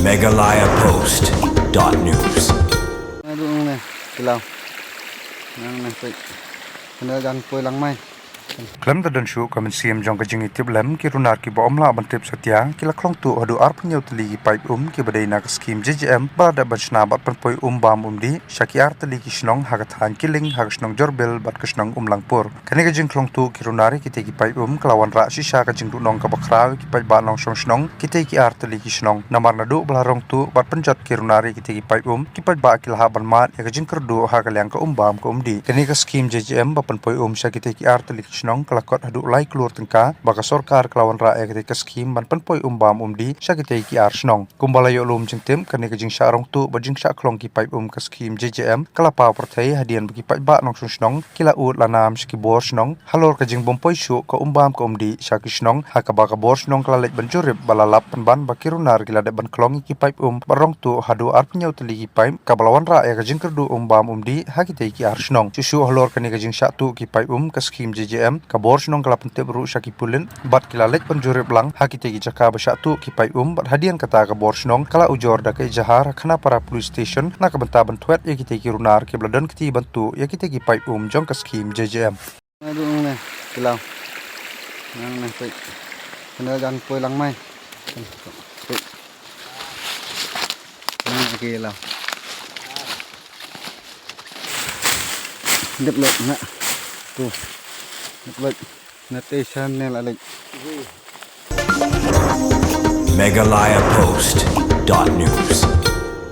megalayapost.news. Aduh nè, kilau. Nang nè, kena dan poi lang mai. Klem da dan shu kamen siam jong ka jingi tip lem ki runar ki bom la ban tip satya ki la klong tu adu ar pnyau tli ki pipe ki badai na ka scheme JJM ba da bachna bat pan poi bam di shaki ar tli ki shnong ha ka than ki ling ha ka shnong jorbel bat ka shnong langpur kane ka jing klong tu ki runari ki te ki pipe klawan ra shisha ka jing tu nong ka bakra ki pipe ba nong shnong ki te ki ar tli ki shnong namar na du bla rong tu bat panjat ki runari ki te ki pipe ki pipe ba ki la ha ban mat ya ka jing kerdu ha ka lyang ka bam ka di kane ka scheme JJM ba pan poi shaki te ki ar tli nong kelakot hadu lai keluar tengka baka sorkar kelawan rakyat ketika skim ban penpoi bam di syakite ki ar snong kumbala yo lum jengtem kane ke jing syarong tu bajing syak klong ki pipe ke skim JJM kelapa pertai hadian bagi pipe ba nong snong kila ut lanam ski bor snong halor ke jing bompoi syu ke bam ke di syaki snong ha ka baka bor snong kelalek banjurip balalap penban bakirunar gila de ban klong ki pipe barong tu hadu ar penyau teli ki pipe kabalawan rakyat ke jing kerdu bam di hakite ki ar snong susu halor kane ke jing syak tu ki pipe ke skim JJM kabor snong kala pentep ru syaki pulin bat kilalek penjurip lang hakite ki jaka basyatu ki pai bat hadian kata kabor snong kala ujor da ke jahar khana para police station na ka benta bantuat ya kite ki runar ke bladan kiti bantu ya kite ki pai jong ka skim JJM. Aduh nè, kilau. Nang nè, kena dan poi lang mai. Nang kilau. Đập lợn nè. Tuh. Like notation nila like megalayapost.news.